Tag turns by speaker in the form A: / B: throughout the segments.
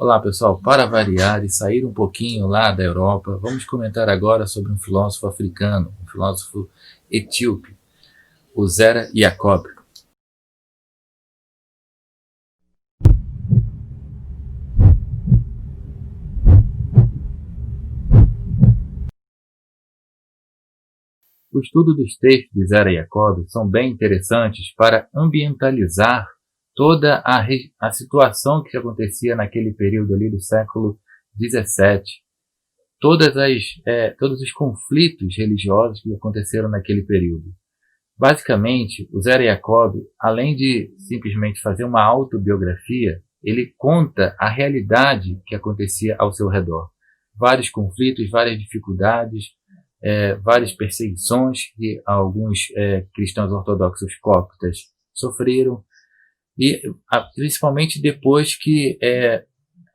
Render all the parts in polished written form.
A: Olá pessoal, para variar e sair um pouquinho lá da Europa, vamos comentar agora sobre um filósofo africano, um filósofo etíope, o Zera Yacob. O estudo dos textos de Zera Yacob são bem interessantes para ambientalizar toda a situação que acontecia naquele período ali do século XVII. Todos os conflitos religiosos que aconteceram naquele período. Basicamente, o Zera Yacob, além de simplesmente fazer uma autobiografia, ele conta a realidade que acontecia ao seu redor. Vários conflitos, várias dificuldades, várias perseguições que alguns cristãos ortodoxos coptas sofreram, e principalmente depois que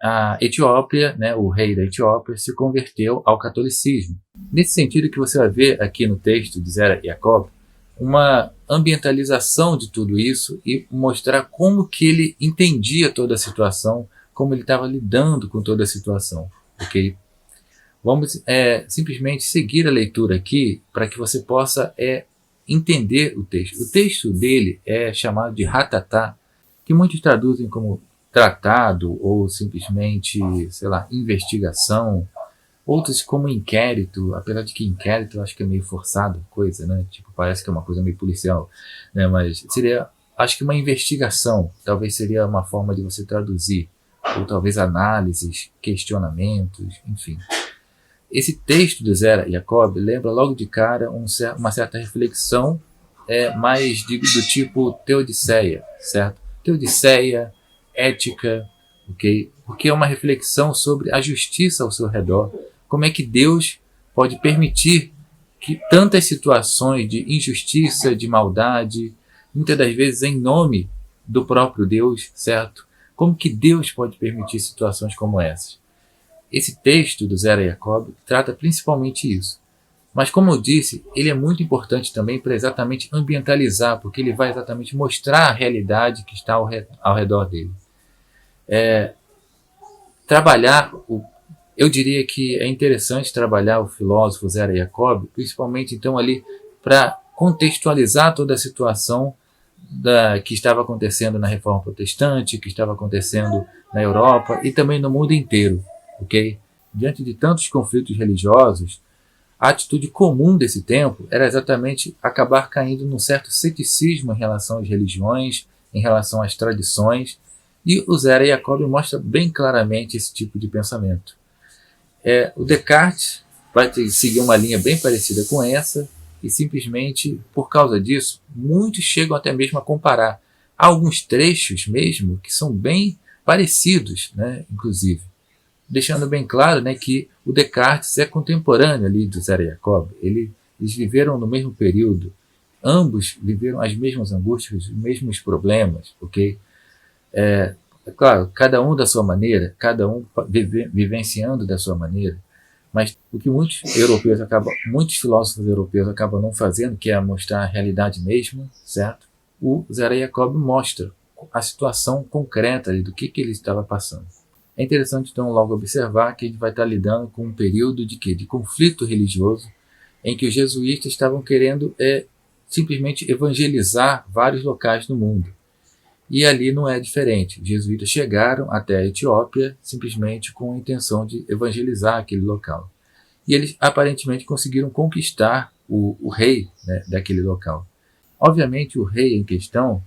A: a Etiópia, o rei da Etiópia, se converteu ao catolicismo. Nesse sentido que você vai ver aqui no texto de Zera Yacob, uma ambientalização de tudo isso e mostrar como que ele entendia toda a situação, como ele estava lidando com toda a situação. Okay? Vamos simplesmente seguir a leitura aqui para que você possa entender o texto. O texto dele é chamado de Hatatá, que muitos traduzem como tratado ou simplesmente, sei lá, investigação. Outros como inquérito, apesar de que inquérito eu acho que é meio forçado coisa, né? Tipo, parece que é uma coisa meio policial, né? Mas seria, acho que uma investigação, talvez seria uma forma de você traduzir, ou talvez análises, questionamentos, enfim. Esse texto de Zera Yacob lembra logo de cara uma certa reflexão mais do tipo teodiceia, certo? Teodiceia, ética, ok? Porque é uma reflexão sobre a justiça ao seu redor. Como é que Deus pode permitir que tantas situações de injustiça, de maldade, muitas das vezes em nome do próprio Deus, certo? Como que Deus pode permitir situações como essas? Esse texto do Zera Yacob trata principalmente isso. Mas como eu disse, ele é muito importante também para exatamente ambientalizar, porque ele vai exatamente mostrar a realidade que está ao redor dele. Eu diria que é interessante trabalhar o filósofo Zera Yacob, principalmente então ali para contextualizar toda a situação que estava acontecendo na Reforma Protestante, que estava acontecendo na Europa e também no mundo inteiro, ok? Diante de tantos conflitos religiosos, a atitude comum desse tempo era exatamente acabar caindo num certo ceticismo em relação às religiões, em relação às tradições, e o Zera Yacob mostra bem claramente esse tipo de pensamento. O Descartes vai seguir uma linha bem parecida com essa, e simplesmente, por causa disso, muitos chegam até mesmo a comparar. Há alguns trechos mesmo que são bem parecidos, né, inclusive. Deixando bem claro, né, que o Descartes é contemporâneo ali do Zera Yacob. Eles viveram no mesmo período. Ambos viveram as mesmas angústias, os mesmos problemas, ok? É claro, cada um da sua maneira, cada um vivenciando da sua maneira, mas o que muitos filósofos europeus acabam não fazendo, que é mostrar a realidade mesmo, certo? O Zera Yacob mostra a situação concreta ali do que ele estava passando. É interessante então logo observar que a gente vai estar lidando com um período de conflito religioso, em que os jesuítas estavam querendo simplesmente evangelizar vários locais no mundo. E ali não é diferente. Os jesuítas chegaram até a Etiópia simplesmente com a intenção de evangelizar aquele local. E eles aparentemente conseguiram conquistar o rei, né, daquele local. Obviamente o rei em questão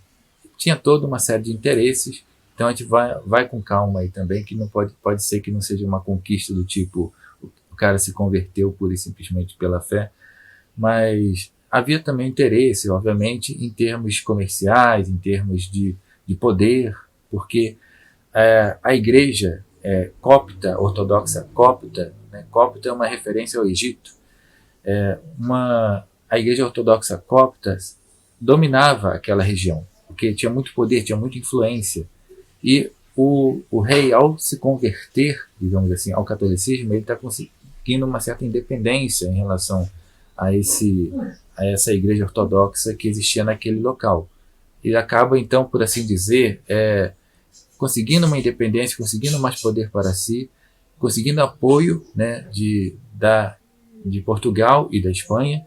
A: tinha toda uma série de interesses, então a gente vai com calma aí também, que não pode ser que não seja uma conquista do tipo o cara se converteu pura e simplesmente pela fé, mas havia também interesse, obviamente, em termos comerciais, em termos de poder, porque a igreja copta, ortodoxa copta, né, copta é uma referência ao Egito, a igreja ortodoxa copta dominava aquela região, porque tinha muito poder, tinha muita influência, e o rei, ao se converter, digamos assim, ao catolicismo, ele está conseguindo uma certa independência em relação a essa igreja ortodoxa que existia naquele local. Ele acaba, então, por assim dizer, conseguindo uma independência, conseguindo mais poder para si, conseguindo apoio, né, de Portugal e da Espanha.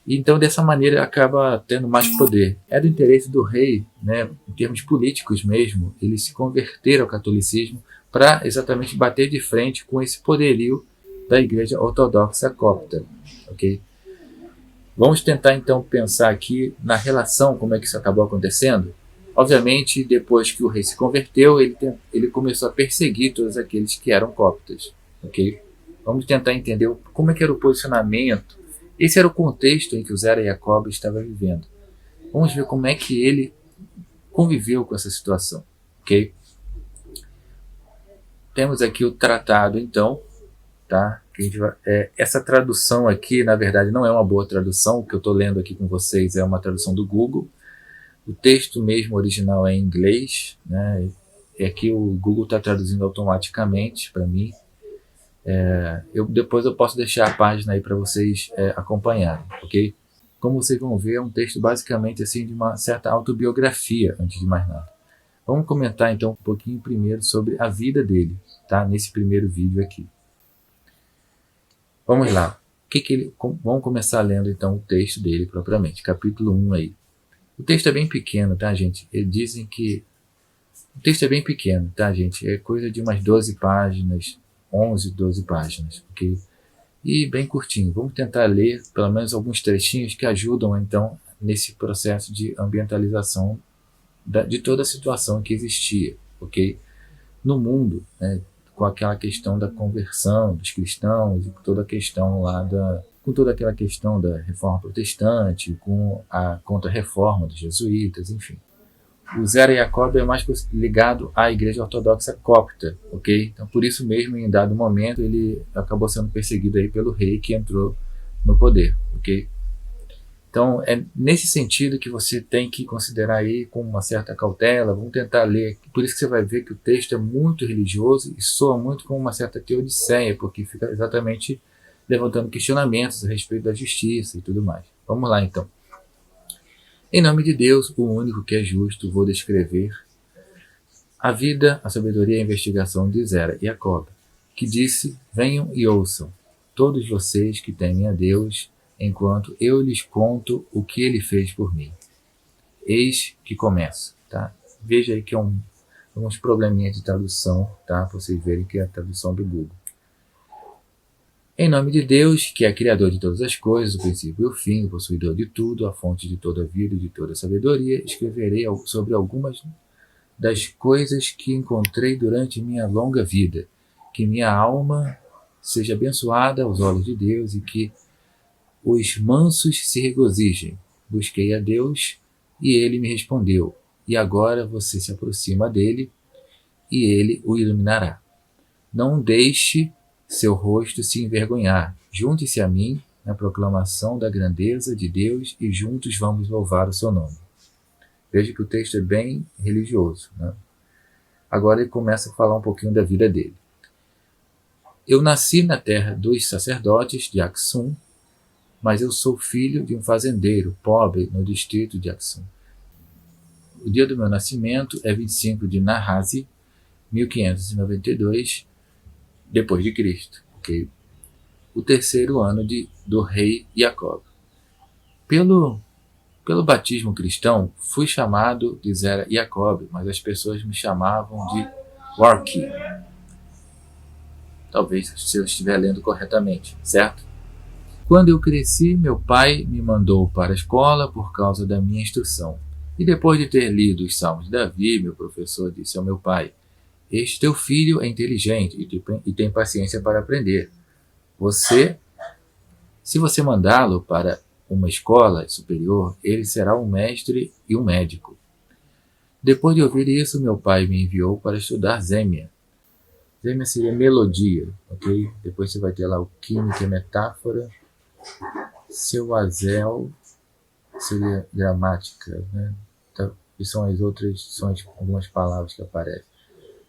A: E então, dessa maneira, acaba tendo mais poder. É do interesse do rei, né, em termos políticos mesmo, ele se converter ao catolicismo para exatamente bater de frente com esse poderio da Igreja Ortodoxa Copta. Okay? Vamos tentar então pensar aqui na relação, como é que isso acabou acontecendo. Obviamente, depois que o rei se converteu, ele começou a perseguir todos aqueles que eram coptas. Okay? Vamos tentar entender como é que era o posicionamento. Esse era o contexto em que o Zera Jacob estava vivendo. Vamos ver como é que ele conviveu com essa situação. Okay? Temos aqui o tratado, então. Tá? Essa tradução aqui, na verdade, não é uma boa tradução. O que eu estou lendo aqui com vocês é uma tradução do Google. O texto mesmo original é em inglês, né? E aqui o Google está traduzindo automaticamente para mim. Depois eu posso deixar a página aí para vocês acompanharem, ok? Como vocês vão ver, é um texto basicamente assim de uma certa autobiografia, antes de mais nada. Vamos comentar então um pouquinho primeiro sobre a vida dele, tá? Nesse primeiro vídeo aqui. Vamos lá. Vamos começar lendo então o texto dele propriamente, capítulo 1 aí. O texto é bem pequeno, tá, gente? Eles dizem que o texto é bem pequeno, tá, gente? É coisa de umas 12 páginas, 11, 12 páginas, ok? E bem curtinho. Vamos tentar ler pelo menos alguns trechinhos que ajudam, então, nesse processo de ambientalização de toda a situação que existia, ok? No mundo, né, com aquela questão da conversão dos cristãos e com toda a questão com toda aquela questão da reforma protestante, com a contra-reforma dos jesuítas, enfim. O Zera Jacob é mais ligado à Igreja Ortodoxa Copta, ok? Então, por isso mesmo, em dado momento, ele acabou sendo perseguido aí pelo rei que entrou no poder, ok? Então, é nesse sentido que você tem que considerar aí com uma certa cautela. Vamos tentar ler. Por isso que você vai ver que o texto é muito religioso e soa muito com uma certa teodiceia, porque fica exatamente levantando questionamentos a respeito da justiça e tudo mais. Vamos lá, então. Em nome de Deus, o único que é justo, vou descrever a vida, a sabedoria e a investigação de Zera Jacob, que disse: venham e ouçam, todos vocês que temem a Deus, enquanto eu lhes conto o que ele fez por mim. Eis que começo. Tá? Veja aí que é uns probleminhas de tradução, tá? Para vocês verem que é a tradução do Google. Em nome de Deus, que é criador de todas as coisas, o princípio e o fim, o possuidor de tudo, a fonte de toda a vida e de toda a sabedoria, escreverei sobre algumas das coisas que encontrei durante minha longa vida. Que minha alma seja abençoada aos olhos de Deus e que os mansos se regozijem. Busquei a Deus e ele me respondeu. E agora você se aproxima dele e ele o iluminará. Não deixe seu rosto se envergonhar. Junte-se a mim na proclamação da grandeza de Deus e juntos vamos louvar o seu nome. Veja que o texto é bem religioso, né? Agora ele começa a falar um pouquinho da vida dele. Eu nasci na terra dos sacerdotes de Aksum, mas eu sou filho de um fazendeiro pobre no distrito de Aksum. O dia do meu nascimento é 25 de Nahasi, 1592, depois de Cristo, okay? O terceiro ano do rei Jacob. Pelo batismo cristão, fui chamado de Zera Jacob, mas as pessoas me chamavam de Warki. Talvez se eu estiver lendo corretamente, certo? Quando eu cresci, meu pai me mandou para a escola por causa da minha instrução. E depois de ter lido os Salmos de Davi, meu professor disse ao meu pai: este teu filho é inteligente e tem paciência para aprender. Se você mandá-lo para uma escola superior, ele será um mestre e um médico. Depois de ouvir isso, meu pai me enviou para estudar Zêmia. Zêmia seria melodia, ok? Depois você vai ter lá o química e metáfora. Seu Azel seria gramática, né? Então, e são algumas palavras que aparecem.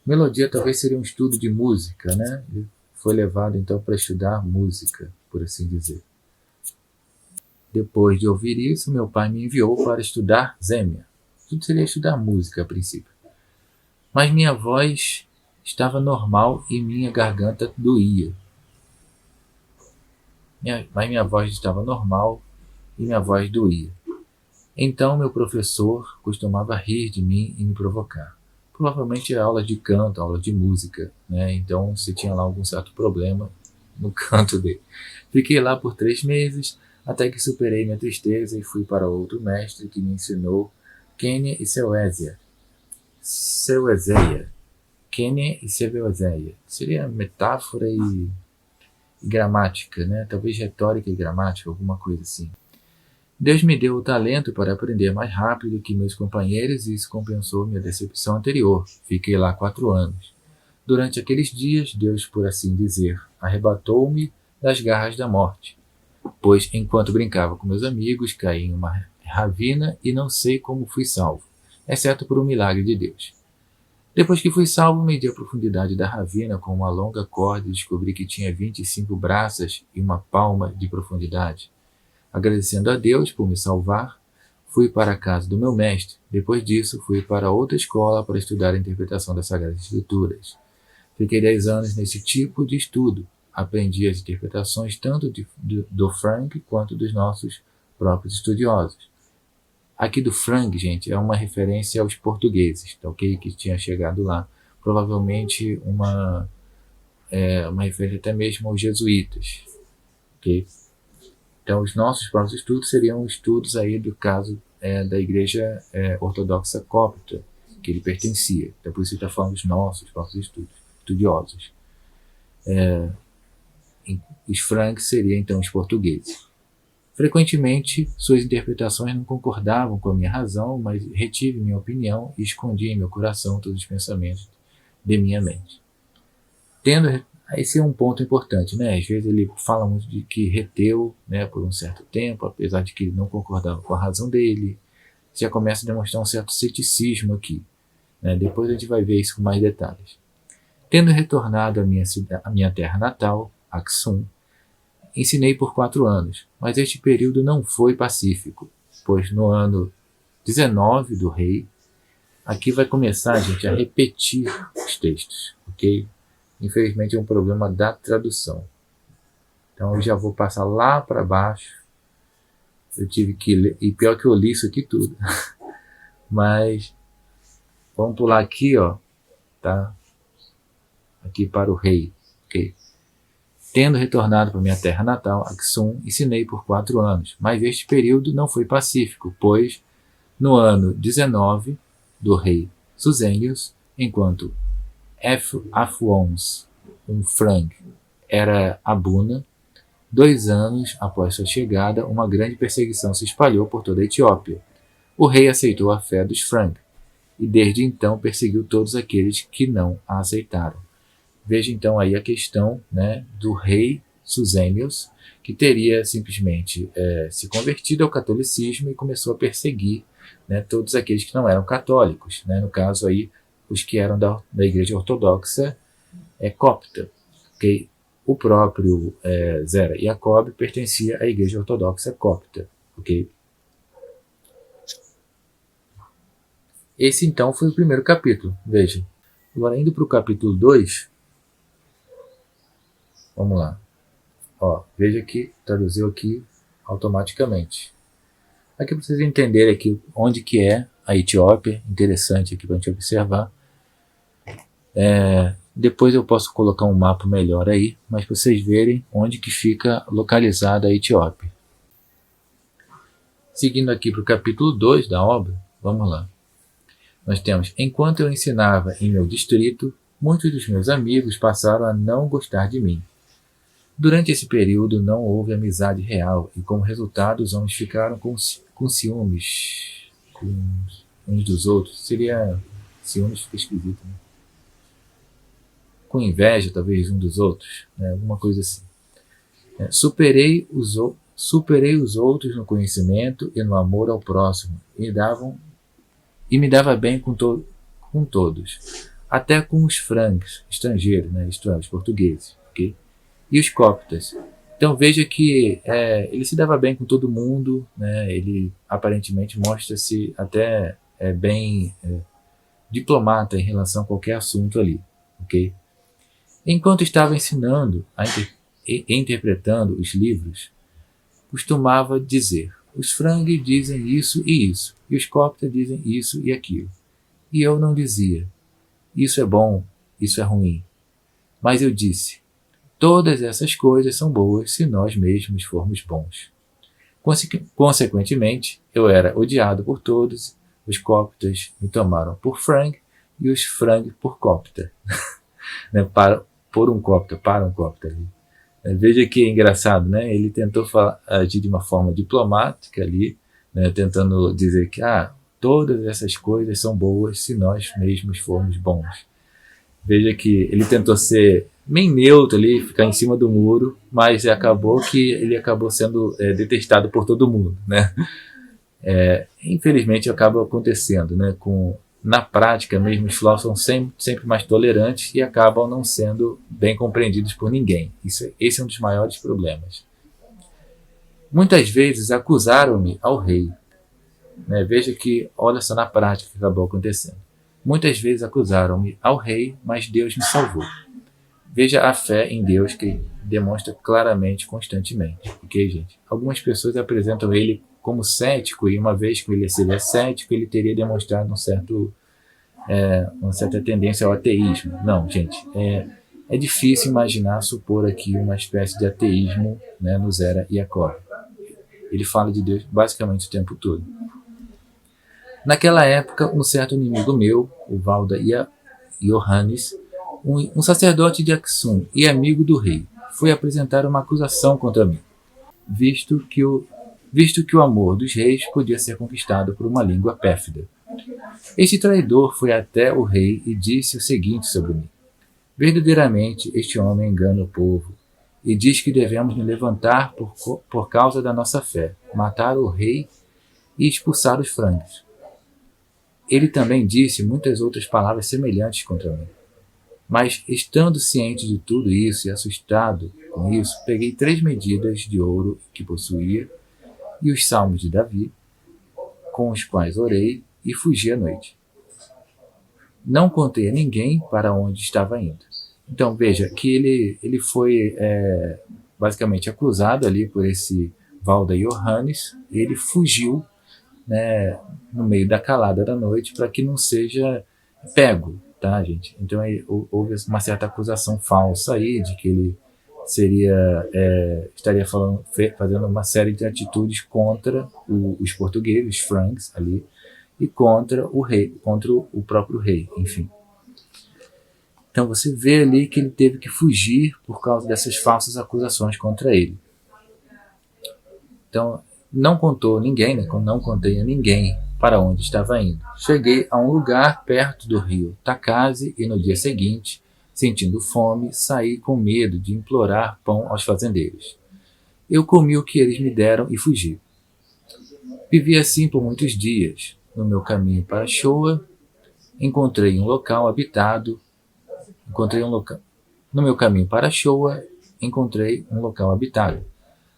A: Melodia talvez seria um estudo de música, né? Ele foi levado então para estudar música, por assim dizer. Depois de ouvir isso, meu pai me enviou para estudar Zêmia. Tudo seria estudar música a princípio. mas minha voz estava normal e minha garganta doía. Mas minha voz estava normal e minha voz doía. Então meu professor costumava rir de mim e me provocar. Provavelmente aula de canto, aula de música, né? Então você tinha lá algum certo problema no canto dele. Fiquei lá por 3 meses, até que superei minha tristeza e fui para outro mestre que me ensinou Quênia e Seuésia. Quênia e Seuésia. Seria metáfora e gramática, né? Talvez retórica e gramática, alguma coisa assim. Deus me deu o talento para aprender mais rápido que meus companheiros e isso compensou minha decepção anterior. Fiquei lá 4 anos. Durante aqueles dias, Deus, por assim dizer, arrebatou-me das garras da morte, pois enquanto brincava com meus amigos, caí em uma ravina e não sei como fui salvo, exceto por um milagre de Deus. Depois que fui salvo, medi a profundidade da ravina com uma longa corda e descobri que tinha 25 braças e uma palma de profundidade. Agradecendo a Deus por me salvar, fui para a casa do meu mestre. Depois disso, fui para outra escola para estudar a interpretação das Sagradas Escrituras. Fiquei 10 anos nesse tipo de estudo. Aprendi as interpretações tanto do Frank quanto dos nossos próprios estudiosos. Aqui do Frank, gente, é uma referência aos portugueses, tá, ok? Que tinha chegado lá. Provavelmente uma referência até mesmo aos jesuítas, ok? Então, os nossos próprios estudos seriam estudos aí do caso da Igreja Ortodoxa Cópita, que ele pertencia. Então, por isso ele está falando dos nossos próprios estudiosos. Os Franks seriam, então, os portugueses. Frequentemente, suas interpretações não concordavam com a minha razão, mas retive minha opinião e escondi em meu coração todos os pensamentos de minha mente. Esse é um ponto importante, né? Às vezes ele fala muito de que reteu, né, por um certo tempo, apesar de que ele não concordava com a razão dele. Já começa a demonstrar um certo ceticismo aqui, né? Depois a gente vai ver isso com mais detalhes. Tendo retornado à minha terra natal, Aksum, ensinei por 4 anos, mas este período não foi pacífico, pois no ano 19 do rei, aqui vai começar, gente, a repetir os textos, ok? Infelizmente é um problema da tradução. Então eu já vou passar lá para baixo. Eu tive que ler, e pior que eu li isso aqui tudo. Mas vamos pular aqui, ó, tá? Aqui para o rei, ok? Tendo retornado para minha terra natal, Aksum, ensinei por 4 anos, mas este período não foi pacífico, pois no ano 19 do rei Susênios, enquanto Afuons, um Frank, era Abuna, 2 anos após sua chegada, uma grande perseguição se espalhou por toda a Etiópia. O rei aceitou a fé dos Frank, e desde então perseguiu todos aqueles que não a aceitaram. Veja então aí a questão, né, do rei Susênios, que teria simplesmente se convertido ao catolicismo e começou a perseguir, né, todos aqueles que não eram católicos, né, no caso aí os que eram da Igreja Ortodoxa Cópita, okay? O próprio Zera Jacob pertencia à Igreja Ortodoxa Cópita, ok? Esse então foi o primeiro capítulo, veja. Agora indo para o capítulo 2, vamos lá. Ó, veja que traduziu aqui automaticamente. Aqui para vocês entenderem aqui onde que é a Etiópia, interessante aqui para a gente observar. Depois eu posso colocar um mapa melhor aí, mas para vocês verem onde que fica localizada a Etiópia. Seguindo aqui para o capítulo 2 da obra, vamos lá. Nós temos, enquanto eu ensinava em meu distrito, muitos dos meus amigos passaram a não gostar de mim. Durante esse período não houve amizade real e como resultado os homens ficaram com ciúmes uns dos outros. Seria ciúmes, fica esquisito, né? Com inveja, talvez, um dos outros, né? Alguma coisa assim. Superei os outros no conhecimento e no amor ao próximo, e me dava bem com todos, até com os francos, estrangeiros, né? Isto é, os portugueses, okay? E os cóptas. Então veja que ele se dava bem com todo mundo, né? Ele aparentemente mostra-se até bem diplomata em relação a qualquer assunto ali, ok? Enquanto estava ensinando e interpretando os livros, costumava dizer: os Frang dizem isso e isso, e os Copta dizem isso e aquilo. E eu não dizia: isso é bom, isso é ruim. Mas eu disse: todas essas coisas são boas se nós mesmos formos bons. Consequentemente, eu era odiado por todos, os Coptas me tomaram por Frang e os Frang por Copta. Né? Para um Copta ali. Veja que engraçado, né? Ele tentou agir de uma forma diplomática ali, né? Tentando dizer que todas essas coisas são boas se nós mesmos formos bons. Veja que ele tentou ser meio neutro ali, ficar em cima do muro, mas ele acabou sendo detestado por todo mundo, né? Infelizmente acaba acontecendo, né? Na prática mesmo, os filósofos são sempre mais tolerantes e acabam não sendo bem compreendidos por ninguém. Esse é um dos maiores problemas. Muitas vezes acusaram-me ao rei. Né? Veja que, olha só na prática que acabou acontecendo. Muitas vezes acusaram-me ao rei, mas Deus me salvou. Veja a fé em Deus que demonstra claramente, constantemente. Ok, gente? Algumas pessoas apresentam ele como cético, e uma vez que ele seria cético, ele teria demonstrado uma certa tendência ao ateísmo. Não, gente, é difícil supor aqui uma espécie de ateísmo, né, no Zera Yaakov. Ele fala de Deus basicamente o tempo todo. Naquela época, um certo inimigo meu, o Valda Yohannes, um sacerdote de Aksum e amigo do rei, foi apresentar uma acusação contra mim, visto que o amor dos reis podia ser conquistado por uma língua pérfida. Este traidor foi até o rei e disse o seguinte sobre mim: verdadeiramente este homem engana o povo e diz que devemos nos levantar por causa da nossa fé, matar o rei e expulsar os frangos. Ele também disse muitas outras palavras semelhantes contra mim. Mas, estando ciente de tudo isso e assustado com isso, peguei 3 medidas de ouro que possuía e os salmos de Davi, com os quais orei, e fugi à noite. Não contei a ninguém para onde estava indo. Então, veja que ele foi basicamente acusado ali por esse Valda Yohannes, e ele fugiu, né, no meio da calada da noite para que não seja pego, tá, gente? Então houve uma certa acusação falsa aí de que ele estaria fazendo uma série de atitudes contra os portugueses, os Franks ali, e contra o rei, contra o próprio rei, enfim. Então você vê ali que ele teve que fugir por causa dessas falsas acusações contra ele. Então, não contou ninguém, né? Não contei a ninguém para onde estava indo. Cheguei a um lugar perto do rio Takase e no dia seguinte, sentindo fome, saí com medo de implorar pão aos fazendeiros. Eu comi o que eles me deram e fugi. Vivi assim por muitos dias. No meu caminho para Shoa, encontrei um local habitado. No meu caminho para Shoa, encontrei um local habitado.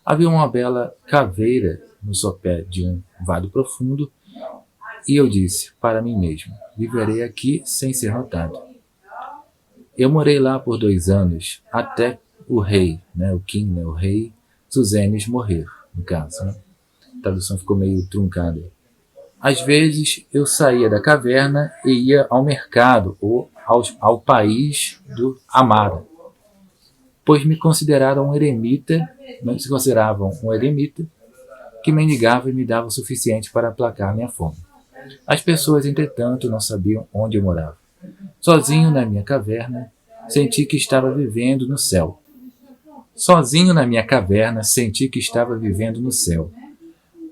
A: Havia uma bela caveira no sopé de um vado profundo, e eu disse para mim mesmo: viverei aqui sem ser notado. Eu morei lá por 2 anos, até o rei, né, o king, né, o rei Suzenes morrer, no caso. Né? A tradução ficou meio truncada. Às vezes eu saía da caverna e ia ao mercado ou ao país do Amara, pois me consideravam um eremita, que mendigava e me dava o suficiente para aplacar minha fome. As pessoas, entretanto, não sabiam onde eu morava. Sozinho na minha caverna, senti que estava vivendo no céu.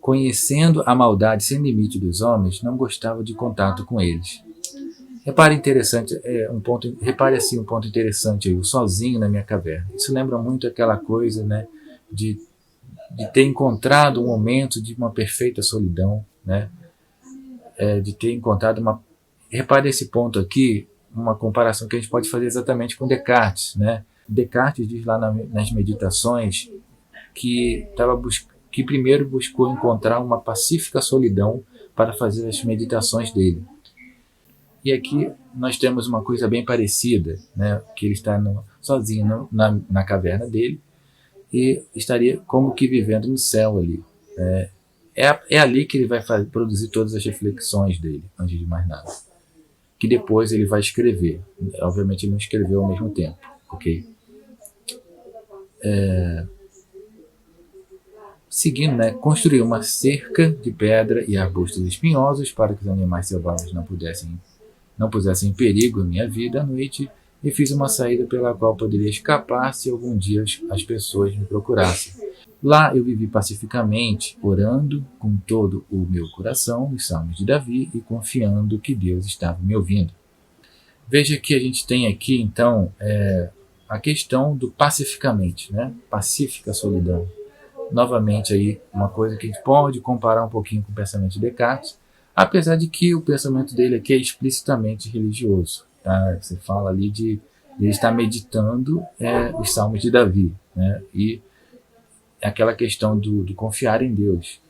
A: Conhecendo a maldade sem limite dos homens, não gostava de contato com eles. Repare assim um ponto interessante aí, o sozinho na minha caverna. Isso lembra muito aquela coisa, né, de ter encontrado um momento de uma perfeita solidão, né, de ter encontrado uma... Repare esse ponto aqui, uma comparação que a gente pode fazer exatamente com Descartes, né? Descartes diz lá nas meditações que primeiro buscou encontrar uma pacífica solidão para fazer as meditações dele. E aqui nós temos uma coisa bem parecida, né? Que ele está sozinho na caverna dele e estaria como que vivendo no céu ali. É ali que ele vai produzir todas as reflexões dele, antes de mais nada. Que depois ele vai escrever. Obviamente ele não escreveu ao mesmo tempo, ok? Seguindo, né, construiu uma cerca de pedra e arbustos espinhosos para que os animais selvagens não pusessem em perigo a minha vida à noite, e fiz uma saída pela qual poderia escapar se algum dia as pessoas me procurassem. Lá eu vivi pacificamente, orando com todo o meu coração os salmos de Davi e confiando que Deus estava me ouvindo. Veja que a gente tem aqui, então, a questão do pacificamente, né? Pacífica solidão. Novamente, aí, uma coisa que a gente pode comparar um pouquinho com o pensamento de Descartes, apesar de que o pensamento dele aqui é explicitamente religioso. Tá? Você fala ali de ele estar meditando os salmos de Davi, né? E aquela questão do confiar em Deus.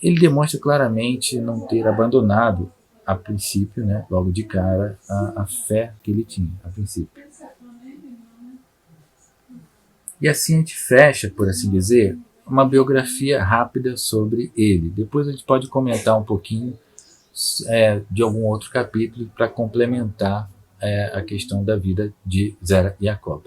A: Ele demonstra claramente não ter abandonado, a princípio, né, logo de cara, a fé que ele tinha, a princípio. E assim a gente fecha, por assim dizer, uma biografia rápida sobre ele. Depois a gente pode comentar um pouquinho de algum outro capítulo para complementar a questão da vida de Zer Yacob.